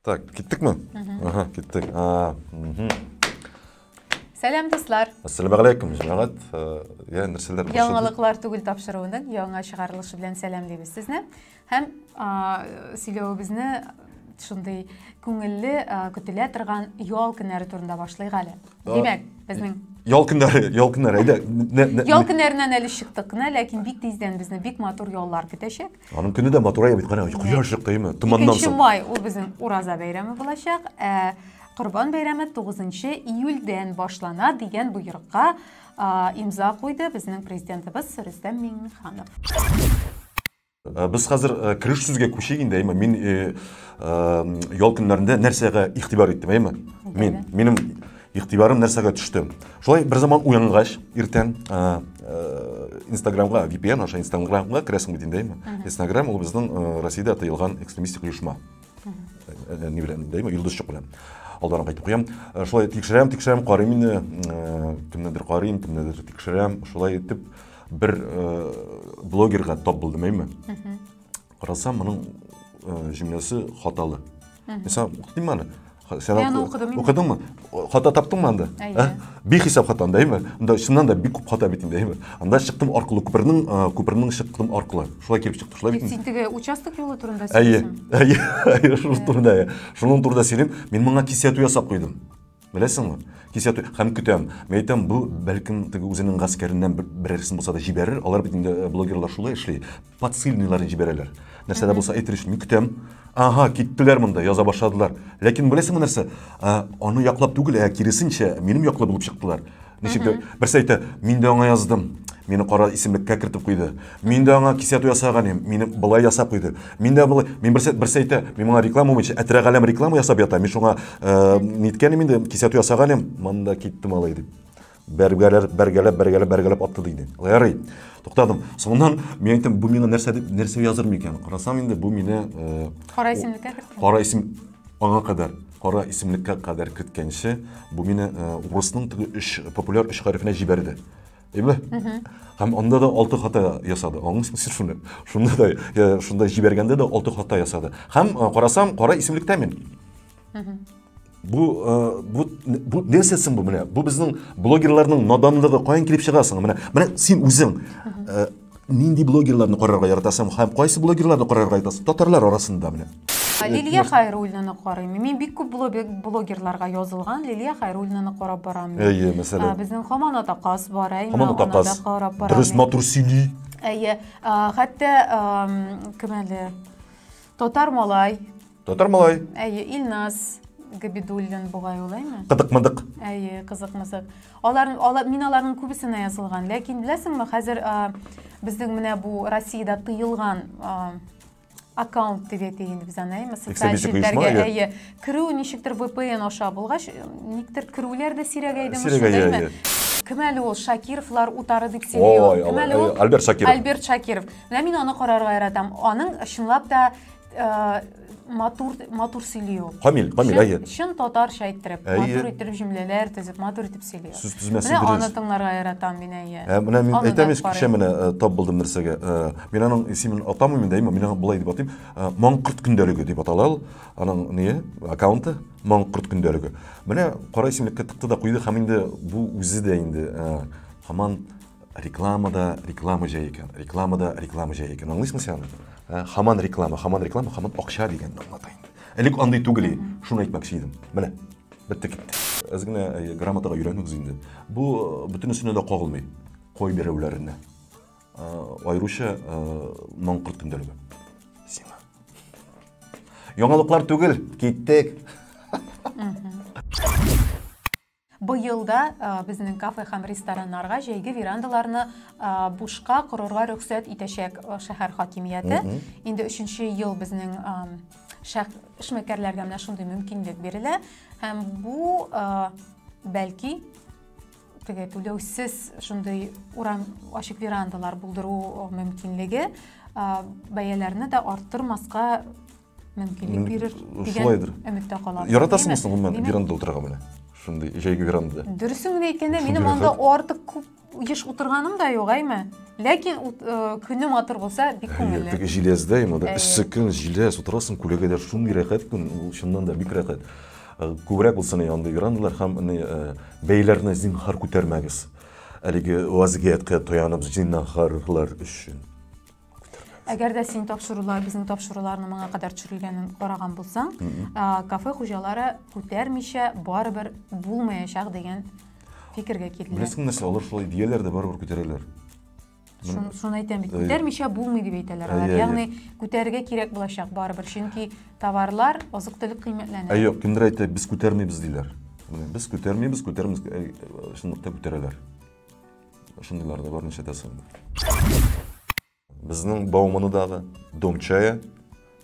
Так, gittik mi? Aha, gittik. Сәлем дуслар. Ассалямуалейкум, җәмәгать. Я нәрсәләр башлады? Яңалыклар түгел тапшыруының яңа чыгарылышы белән сәламлыйбыз сезне. Һәм сөйләвебезне шундый күңелле көтелә торган ял көннәре турында башлыйк әле. Димәк, безнең ял көннәре, әйдә. Ял көннәреннән әле чыктык кына, ләкин бик тиздән безне бик матур яллар көтәчәк. Аның көне дә матур бит, кана, кояш чыктымы? Туманнан соң. 2 май ул безнең Ураза бәйрәме булачак. Корбан бәйрәме 9 июльдән башлана дигән буйрыкка имза куйды безнең президентыбыз Рөстәм Миңнеханов. Без хәзер кириш сүзгә күчик инде, мин ял көннәрендә нәрсәгә игътибар иттем, минем игътибарым нәрсәгә төште. Шулай бер заман уянгач, иртән Instagramга, VPN аша Instagramга керәсең бит инде, Instagram ул безнең Россиядә тыелган экстремистик оешма. Не беләм, Йолдызчык белән. Алдан кайтып куям. Шулай тикшерәм, карыйм инде, кемнедер карыйм, кемнедер тикшерәм. Шулай итеп бер блогерга тап булдым, Карасам, моның җөмләсе хаталы. Мисал, укыдым аны. Сен укыдыңмы? Хата таптыңмы анда? Бихисап хатан, Анда чыннан да бик күп хата бит инде, Анда чыктым аркылы күпернең чыктым аркылы. Шулай килеп чыкты, шулай бит. Син теге участок юлы турында сөйләсәң. Шуның турында. Шуның турында сөйләп, мин моңа кисәтү ясап куйдым. Беләсеңме? Кисәтү һәм көтәм. Мен әйтәм, бу бәлкем теге үзенең гаскәреннән берәрсен булса да җибәрер. Алар бит инде блогерлар шулай эшли. Подсыльныйларын җибәрәләр. Нәрсәдә булса әйтер өчен мин көтәм. Ага, киттеләр монда, яза башладылар. Ләкин беләсеңме нәрсә? Аны яклап түгел, киресенчә, минем яклы булып чыктылар. Ничектер, берсе әйтә, мин дә аңа яздым. Мине кара исемлеккә кертеп куйды. Мин дә аңа кисәтү ясаган идем. Мине былай ясап куйды. Мин дә былай, мин берсе әйтә, мин моңа реклама буенча әтрәгаләм реклама ясап ята. Мин шуңа ниткән инде кисәтү ясаган идем. Монда киттем алай дип. Бәргәләп атты диде. Ярый. Туктадым. Соңыннан мен әйттем, бу миңа нәрсә языр микән? Карасам инде бу мине кара исемлеккә керткән. Кара исем аңа кадәр, кара исемлеккә кадәр керткәнче, бу мине урысның популяр 3 хәрефенә җибәрде. Һәм анда да 6 хата ясады. Аңлыйсызмы шуны? Шунда җибәргәндә дә 6 хата ясады. Һәм карасам, кара исемлектә мин. Бу нәрсәсен бу менә? Бу безнең блогерларның наданлыгы каян килеп чыгасың? Менә син үзең нинди блогерларны карарга яратасың? Һәм кайсы блогерларны карарга яратасың? Татарлар арасында менә. Лилия Хайруллинаны карыйм. Мин бик күп блогерларга язылган Лилия Хайруллинаны карап барам. Мәсәлән. Безнең Хаман Атакас бар, Хаман Атакас. Дөрес матур сөйли. Хәтта кемәле Татар малай. Илназ Габидуллин бугай улаймы? Кыдык-мыдык. Кызык-мызык. Мин аларның күбесенә язылган, ләкин беләсеңме, хәзер безнең менә бу Россиядә тыелган аккаунт дип әйтәйин без аны, социаль җитәргә керү ничектер VPN аша булгач, никтер керүләр дә сирәгәйде шундыймы? Кем әле ул Шакировлар утары дип сөйли. Кем әле ул? Альберт Шакиров. Менә мин аны карарга яратам. Аның чынлап да матур сөйлеу. Камил, Шын татарча әйттереп, матур итеп җөмләләр төзеп, матур итеп сөйлеу. Сүз төзмәсе дөрес. Менә аны тыңларга яратам мин Менә мин әйтәм, кичә менә тап булдым нәрсәгә. Мин аның исемен атамыйм инде, мин булай дип атыйм. Маңкорт көндәлеге дип аталар. Аның аккаунты Маңкорт көндәлеге. Менә кара исемлеккә тыкты да куйды, һәм инде бу үзе дә инде һаман рекламада реклама җәй икән. Аңлыйсыңмы син? Хаман реклама, хаман акча дигән аңлата инде. Элек андый түгел, шуны әйтмәкче идем. Менә бетте китте. Аз гына грамматага өйрәнүгез инде. Бу бөтенесенә дә кагылмый. Кой берәүләренә. Айруча Маңкорт көндәлеге. Сиңа. Яңалыклар түгел, киттек. Быелда безнең кафе һәм рестораннарга җәйге верандаларны бушка корырга рөхсәт итәчәк шәһәр хакимияте. Инде 3нче ел безнең эшмәкәрләргә менә шундый мөмкинлек бирелә. Һәм бу бәлки теге түләүсез шундый урам ачык верандалар булдыру мөмкинлеге бәяләрне дә арттырмаска мөмкинлек бирер дигән өметтә калам. Яратасыңмы верандада утырырга менә? Шундай җәйге веранда. Дөресен әйткәндә, минем анда артык күп еш утырганым да юк, әйме. Ләкин көнем матур булса, бик күңелле. Теге җиләздә, монда эссе көн җиләс утырасың, күләгәдә шундый рәхәт көн, ул чыннан да бик рәхәт. Күбрәк булсын янда верандалар һәм бәйләрне зинһар күтәрмәгез. Әлеге вазгиятка таянып зинһарлар өчен. Әгәр дә син тапшырулар, безнең тапшыруларны моңа кадәр төшерелгәнен караган булсаң, кафе хуҗалары күтәрмичә барыбер булмаячак дигән фикергә килделәр. Беләсең нәрсә, алар шулай дияләр дә барыбер күтәрәләр. Шуны әйтәм бит, күтәрмичә булмый дип әйтәләр. Ягъни күтәрергә кирәк булачак барыбер, чөнки товарлар азык-төлек кыйммәтләнә. Юк, кемдер әйтә, без күтәрмибез диләр. Без күтәрмибез, шундый күтәрәләр. Шундыйлар да бар ничә тәсен. Безнең Баумандагы Дом чая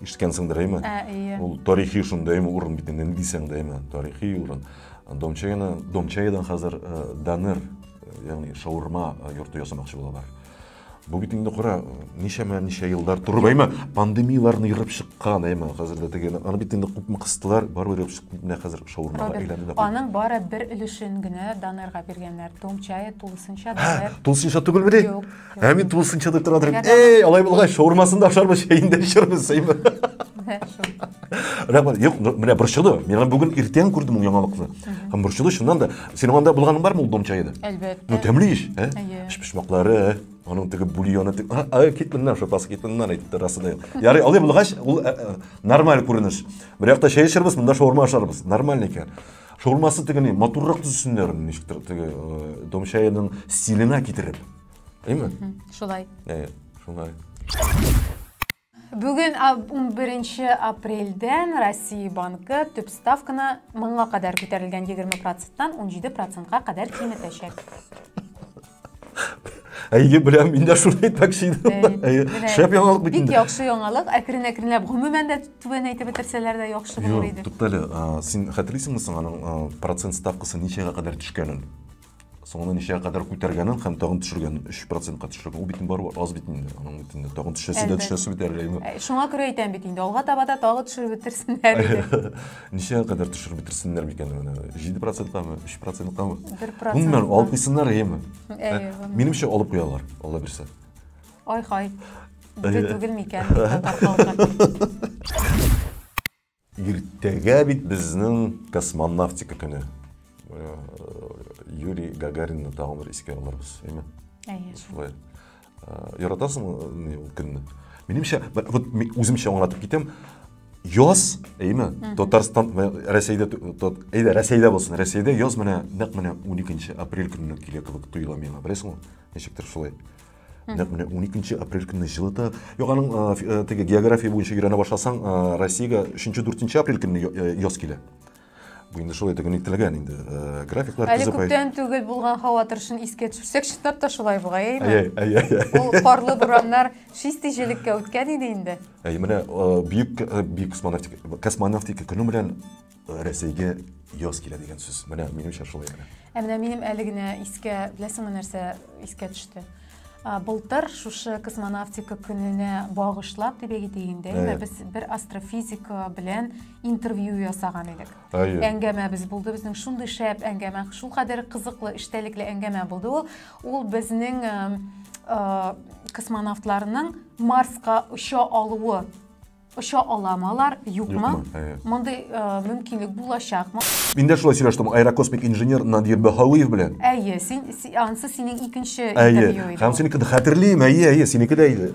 ишеткәнсеңдер, әйме? Ул тарихи шундай урын бит инде, дисәң дә, әйме? Тарихи урын. Дом чаядан хәзер даныр, ягъни шаурма йорты ясамакчы булалар. Бу бит инде кара, ничә еллар турып, әйме? Пандемияларны йөреп чыккан, әйме? Хәзер дә теге, аны бит инде күпме кыстылар, барыбер йөреп чыкты, менә хәзер шаурмага әйләнде. Аның бары бер өлешен генә данырга биргәннәр. Дом чая тулысынча даныр. Тулысынча түгел бит? Ә мин тулысынча дип тора идем. Эй, алай булгач, шаурмасын да ашарбыз, чәен дә эчербез, әйме? Юк, менә борчылды. Мен бүген иртән күрдем ул яңалыкны. Һәм борчылды, шуннан да. Синең анда булганың бармы ул Дом чайда? Әлбәттә. Ну, тәмле иш, пишмаклары, аның теге бульоны, китменнән, шопасы китменнән әйтте расында. Ярый, алай булгач, ул нормаль күренеш. Бер якта чәй эчербез, монда шаурма ашарбыз. Нормаль икән. Шаурмасы теге матуррак төзүсеннәр, ничектер теге Дом чайның стиленә китереп. Әйме? Шулай. Шулай. Бүген 11 апрельдән Россия банкы төп ставканы 1000-га кадәр күтәрелгән 20%-тан 17%-га кадәр киметәчәк. Әйе, беләм, мин дә шуны әйтмәкче идем. Шәп яңалык бит инде. Бик яхшы яңалык, әкрен-әкренләп гомумән дә түбән әйтеп бетерсәләр дә яхшы булыр иде. Туктале, син хәтерлисеңме соң аның процент ставкасы ничәгә кадәр төшкәнен? Соңына ничәгә кадәр күтәргәнен һәм тагын төшергән 3%-ка төшергән. Ул битен бар аз бит инде. Аның битендә тагын төшәсе бит әле. Шуңа күрә әйтәм бит инде. Алга таба да тагы төшереп бетерсеннәр иде. Ничәгә кадәр төшереп бетерсеннәр микән менә? 7%-камы, 3%-камы? 1%. Гомумән алып куйсыннар, әйеме? Минемчә алып куялар, Алла бирсә. Ай-хай. Бит түгел микән? Таркалган. Иртәгә бит безнең космонавтика көне. Юрий Гагаринны тагын бер искә алырбыз, әйме? Шулай. Яратасыңмы ул көнне? Минемчә, вот үземчә аңлатып китәм. Яз, әйме? Татарстан, Россиядә, Россиядә булсын. Россиядә яз менә нәкъ менә 12 апрель көнне килә кебек тоела миңа. Беләсеңме? Ничектер шулай. Нәкъ менә 12 апрель көнне җылыта. Юк, аның теге география буенча өйрәнә башласаң, Россиягә 3-4 апрель көнне яз килә. Бу инде шулай тегән ителгән инде. Графиклар төзеп. Әле күптән түгел булган һава торышын искә төшерсәк, чынлап та шулай бугай, әйме? Ул карлы бураннар шисти җилеккә үткән иде инде. Менә бик космонавтика көне белән Россиягә яз килә дигән сүз. Менә минемчә шулай менә. Менә минем әле генә искә, беләсеңме нәрсә искә төште? Былтыр шушы космонавтика көненә багышлап дип әйтәйендә, без бер астрофизик белән интервью ясаган идек. Әңгәмәбез булды, безнең шундый шәп әңгәмә, шул кадәр кызыклы, эчтәлекле әңгәмә булды ул. Ул безнең космонавтларның Марска оча алуы, оча аламалар юкмы? Мондый мөмкинлек булачакмы? Мин дә шулай сөйләштем, аэрокосмик инженер Надир Баһауиев белән. Әйе, ансы синең икенче интервью иде. Һәм синеке дә хәтерлим, әйе, синеке дә иде.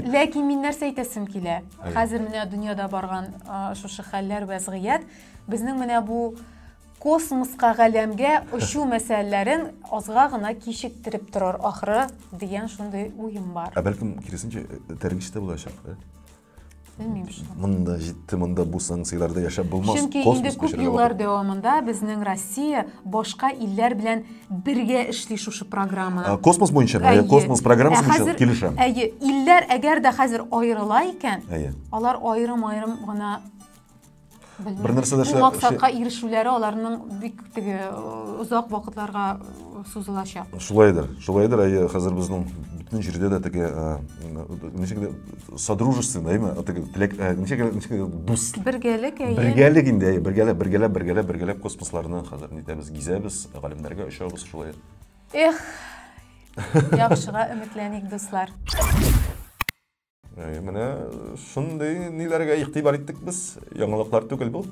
Ләкин мин нәрсә әйтәсем килә? Хәзер менә дөньяда барган шушы хәлләр, вазгыять, безнең менә бу космоска, галәмгә очу мәсьәләләрен азга гына кичектереп торыр ахры дигән шундый уем бар. Бәлкем киресенчә тәргиштә булачак, Bilmiyim şunu. Монда җитте, монда бу санкцияларда яшәп булмас. Чөнки инде күп еллар дәвамында безнең Россия башка илләр белән бергә эшли шушы программа. Космос буенча, космос программасы буенча килешәм. Әйе, илләр әгәр дә хәзер аерыла икән, алар аерым гына bir нәрсе Bu максатка ирешүләре аларның бик узак вакытларга сузылачак. Шулайдыр, хәзер безнең бүтән җирдә дә теге ничек содружественный, теге теләк, ничек дус. Бергәлек инде, бергәләп космосларны хәзер нитәбез, гизәбез, галимнәргә очабыз шулай. Эх, яхшыга өметләник дуслар. Менә шундый ниләргә игътибар иттек без, яңалыклар түгел бу.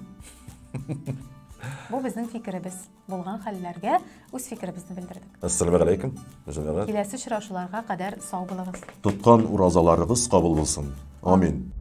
Бу безнең фикеребез. Булган хәлләргә үз фикеребезне белдердек. Ассаламу алейкум. Киләсе очрашуларга кадәр сау булыгыз. Тоткан уразаларыгыз кабул булсын. Амин.